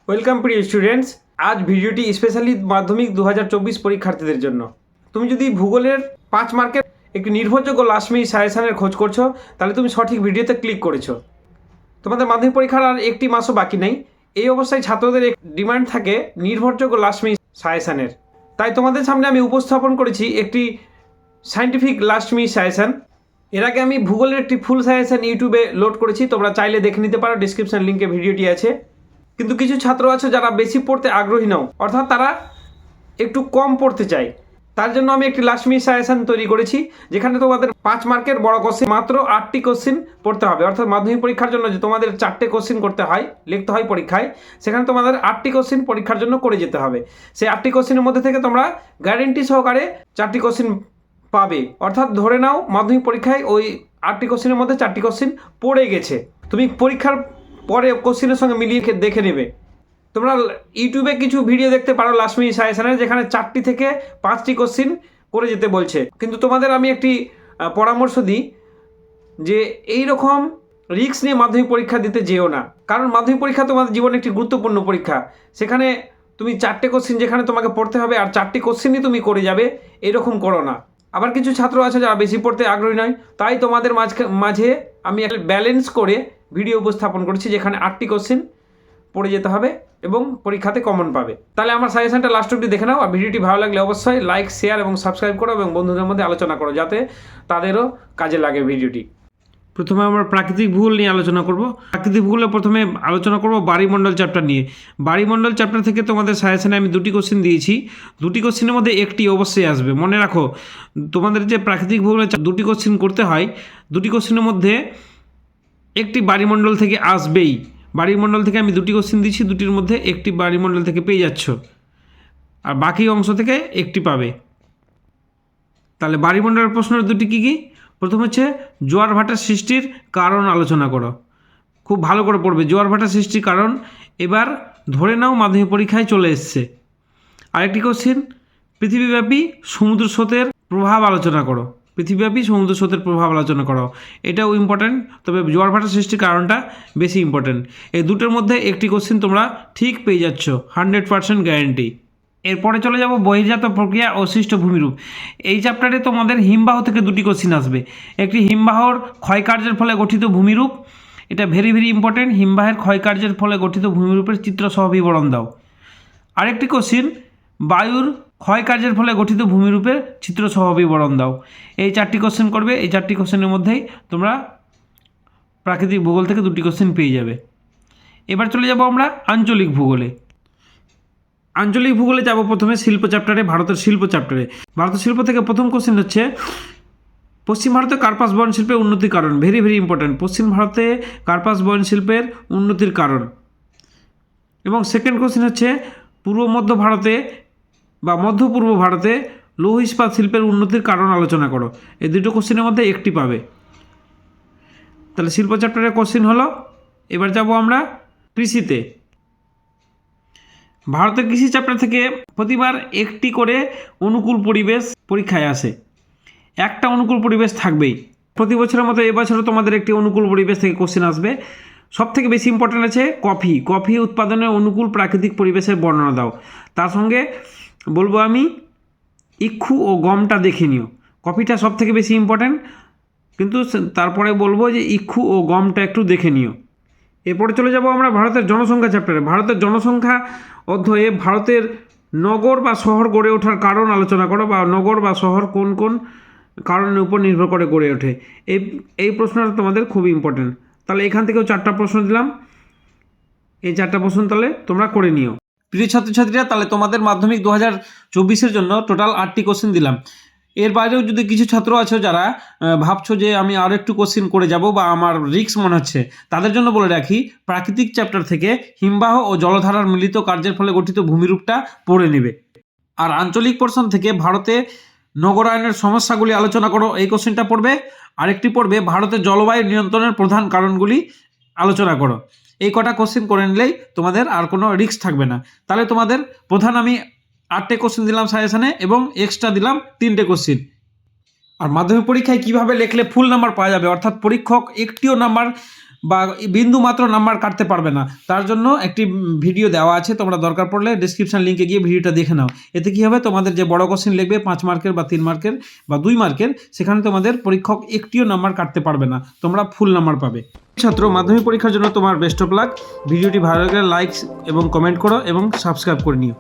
Welcome প্রিয় students. আজ ভিডিওটি স্পেশালি মাধ্যমিক 2024 পরীক্ষার্থীদের জন্য। তুমি যদি ভূগোলের 5 মার্কের একটি নির্ভরযোগ্য লাস্ট মিনিট সাজেশনের খোঁজ করছো, তাহলে তুমি সঠিক ভিডিওতে ক্লিক করেছো। তোমাদের মাধ্যমিক পরীক্ষার আর একটি মাসও বাকি নেই। এই অবস্থায় ছাত্রদের ডিমান্ড থাকে নির্ভরযোগ্য লাস্ট মিনিট সাজেশনের। তাই তোমাদের সামনে আমি উপস্থাপন করেছি একটি সায়েন্টিফিক লাস্ট মিনিট সাজেশন। এর আগে আমি ভূগোলের একটি ফুল সাজেশন ইউটিউবে লোড করেছি, তোমরা চাইলে দেখে নিতে পারো, ডিসক্রিপশন লিঙ্কে ভিডিওটি আছে। কিন্তু কিছু ছাত্র আছে যারা বেশি পড়তে আগ্রহী নও, অর্থাৎ তারা একটু কম পড়তে চায়। তার জন্য আমি একটি লাস্ট মিনিট সাজেশন তৈরি করেছি, যেখানে তোমাদের 5 মার্কের বড় কোশ্চেন মাত্র 8টি কোশ্চেন পড়তে হবে। অর্থাৎ মাধ্যমিক পরীক্ষার জন্য যে তোমাদের 4টে কোশ্চেন করতে হয়, লিখতে হয় পরীক্ষায়, সেখানে তোমাদের 8টি কোশ্চেন পরীক্ষার জন্য করে যেতে হবে। সেই 8টি কোশ্চেনের মধ্যে থেকে তোমরা গ্যারেন্টি সহকারে 4টি কোশ্চেন পাবে। অর্থাৎ ধরে নাও মাধ্যমিক পরীক্ষায় ওই 8টি কোশ্চেনের মধ্যে 4টি কোশ্চেন পড়ে গেছে, তুমি পরীক্ষার পরে কোশ্চেনের সঙ্গে মিলিয়ে দেখে নেবে। তোমরা ইউটিউবে কিছু ভিডিও দেখতে পারো লাস্ট মিনিট সাজেশনের, যেখানে 4টি থেকে 5টি কোশ্চেন করে যেতে বলছে। কিন্তু তোমাদের আমি একটি পরামর্শ দিই যে এই রকম রিস্ক নিয়ে মাধ্যমিক পরীক্ষা দিতে যেও না। কারণ মাধ্যমিক পরীক্ষা তোমাদের জীবনে একটি গুরুত্বপূর্ণ পরীক্ষা। সেখানে তুমি 4টে কোশ্চেন যেখানে তোমাকে পড়তে হবে আর 4টি কোশ্চেনই তুমি করে যাবে, এরকম করো না। আবার কিছু ছাত্র আছে যারা বেশি পড়তে আগ্রহী নয়, তাই তোমাদের মাঝে আমি একটা ব্যালেন্স করে ভিডিও উপস্থাপন করছি, যেখানে 8টি কোশ্চেন পড়ে যেতে হবে এবং পরীক্ষাতে কমন পাবে। তাহলে আমার সাজেশনটা লাস্ট অবধি দেখে নাও। আর ভিডিওটি ভালো লাগলে অবশ্যই লাইক, শেয়ার এবং সাবস্ক্রাইব করো এবং বন্ধুদের মধ্যে আলোচনা করো, যাতে তাদেরও কাজে লাগে ভিডিওটি। প্রথমে আমরা প্রাকৃতিক ভূগোল নিয়ে আলোচনা করব। প্রাকৃতিক ভূগোলে প্রথমে আলোচনা করব বাড়িমণ্ডল চ্যাপ্টার নিয়ে। বাড়িমণ্ডল চ্যাপ্টার থেকে তোমাদের সাজেশনে আমি 2টি কোশ্চেন দিয়েছি। 2টি কোশ্চেনের মধ্যে একটি অবশ্যই আসবে। মনে রাখো, তোমাদের যে প্রাকৃতিক ভূগোলে 2টি কোশ্চেন করতে হয়, 2টি কোশ্চেনের মধ্যে একটি বাড়িমণ্ডল থেকে আসবেই। বাড়িমণ্ডল থেকে আমি 2টি কোশ্চেন দিচ্ছি, 2টির মধ্যে একটি বাড়িমণ্ডল থেকে পেয়ে যাচ্ছ, আর বাকি অংশ থেকে একটি পাবে। তাহলে বাড়িমণ্ডলের প্রশ্নের 2টি কী কী? প্রথম হচ্ছে জোয়ার ভাটার সৃষ্টির কারণ আলোচনা করো। খুব ভালো করে পড়বে জোয়ার ভাটার সৃষ্টির কারণ। এবার ধরে নাও মাধ্যমিক পরীক্ষায় চলে এসছে। আরেকটি কোশ্চেন, পৃথিবীব্যাপী সমুদ্র স্রোতের প্রভাব আলোচনা করো। পৃথিবীব্যাপী সমুদ্র স্রোতের প্রভাব আলোচনা করো, এটাও ইম্পর্ট্যান্ট। তবে জোয়ার ভাটার সৃষ্টির কারণটা বেশি ইম্পর্ট্যান্ট। এই দুটোর মধ্যে একটি কোশ্চেন তোমরা ঠিক পেয়ে যাচ্ছ, 100% গ্যারেন্টি। এরপরে চলে যাব বহির্জাত প্রক্রিয়া ও সৃষ্ট ভূমিরূপ। এই চ্যাপ্টারে তোমাদের হিমবাহ থেকে 2টি কোশ্চেন আসবে। একটি হিমবাহর ক্ষয়কার্যের ফলে গঠিত ভূমিরূপ, এটা ভেরি ইম্পর্টেন্ট। হিমবাহের ক্ষয়কার্যের ফলে গঠিত ভূমিরূপের চিত্রসহ বিবরণ দাও। আরেকটি কোশ্চেন, বায়ুর ক্ষয়কার্যের ফলে গঠিত ভূমিরূপের চিত্রসহ বিবরণ দাও। এই 4টি কোশ্চেন করবে। এই 4টি কোশ্চেনের মধ্যেই তোমরা প্রাকৃতিক ভূগোল থেকে 2টি কোশ্চেন পেয়ে যাবে। এবার চলে যাব আমরা আঞ্চলিক ভূগোলে। আঞ্চলিক ভূগোলে যাব প্রথমে শিল্প চ্যাপ্টারে, ভারতের শিল্প চ্যাপ্টারে। ভারতের শিল্প থেকে প্রথম কোশ্চেন হচ্ছে পশ্চিম ভারতে কার্পাস বয়ন শিল্পের উন্নতির কারণ। Very important. পশ্চিম ভারতে কার্পাস বয়ন শিল্পের উন্নতির কারণ। এবং সেকেন্ড কোশ্চেন হচ্ছে পূর্ব মধ্য ভারতে বা মধ্য পূর্ব ভারতে লৌহ ইস্পাত শিল্পের উন্নতির কারণ আলোচনা করো। এই 2টো কোশ্চেনের মধ্যে একটি পাবে। তাহলে শিল্প চ্যাপ্টারের কোশ্চেন হলো। এবার যাব আমরা কৃষিতে। ভারতের কৃষি চ্যাপ্টার থেকে প্রতিবার একটি করে অনুকূল পরিবেশ পরীক্ষায় আসে। একটা অনুকূল পরিবেশ থাকবেই। প্রতি বছরের মতো এবছরও তোমাদের একটি অনুকূল পরিবেশ থেকে কোশ্চেন আসবে। সব থেকে বেশি ইম্পর্ট্যান্ট আছে কফি। কফি উৎপাদনের অনুকূল প্রাকৃতিক পরিবেশের বর্ণনা দাও। তার সঙ্গে বলবো আমি ইক্ষু ও গমটা দেখে নিও। কফিটা সব থেকে বেশি ইম্পর্ট্যান্ট, কিন্তু তারপরে বলবো যে ইক্ষু ও গমটা একটু দেখে নিও। এরপরে চলে যাব আমরা ভারতের জনসংখ্যা চ্যাপ্টারে। ভারতের জনসংখ্যা অধ্যায়ে ভারতের নগর বা শহর গড়ে ওঠার কারণ আলোচনা করো, বা নগর বা শহর কোন কোন কারণের উপর নির্ভর করে গড়ে ওঠে। এই প্রশ্নটা তোমাদের খুব ইম্পর্টেন্ট। তাহলে এখান থেকেও 4টা প্রশ্ন দিলাম। এই 4টা প্রশ্ন তাহলে তোমরা করে নিও। প্রিয় ছাত্রছাত্রীরা, তাহলে তোমাদের মাধ্যমিক 2024-এর জন্য টোটাল 8টি কোশ্চেন দিলাম। এর বাইরেও যদি কিছু ছাত্র আছো যারা ভাবছো যে আমি আরও একটু কোশ্চেন করে যাব বা আমার রিস্ক মনে হচ্ছে, তাদের জন্য বলে রাখি প্রাকৃতিক চ্যাপ্টার থেকে হিমবাহ ও জলধারার মিলিত কার্যের ফলে গঠিত ভূমিরূপটা পড়ে নেবে। আর আঞ্চলিক পোর্শন থেকে ভারতে নগরায়নের সমস্যাগুলি আলোচনা করো, এই কোশ্চেনটা পড়বে। আরেকটি পড়বে ভারতের জলবায়ু নিয়ন্ত্রণের প্রধান কারণগুলি আলোচনা করো। এই কটা কোশ্চেন করে নিলেই তোমাদের আর কোনো রিস্ক থাকবে না। তাহলে তোমাদের প্রধান আমি 8টে কোশ্চেন দিলাম সাজেশনে এবং এক্সট্রা দিলাম 3টে কোশ্চেন। আর মাধ্যমিক পরীক্ষায় কিভাবে লিখলে ফুল নাম্বার পাওয়া যাবে, অর্থাৎ পরীক্ষক একটিও নাম্বার বা বিন্দু মাত্র নাম্বার কাটতে পারবে না। তার জন্য একটি ভিডিও দেওয়া আছে, তোমরা দরকার পড়লে ডেসক্রিপশন লিঙ্কে গিয়ে ভিডিওটা দেখে নাও। এতে কী হবে, তোমাদের যে বড় কোশ্চেন লিখবে 5 মার্কের বা 3 মার্কের বা 2 মার্কের, সেখানে তোমাদের পরীক্ষক একটিও নাম্বার কাটতে পারবে না, তোমরা ফুল নাম্বার পাবে। ছাত্র, মাধ্যমিক পরীক্ষার জন্য তোমার বেস্ট অফ লাক। ভিডিওটি ভালো লাগলে লাইক এবং কমেন্ট করো এবং সাবস্ক্রাইব করে নিও।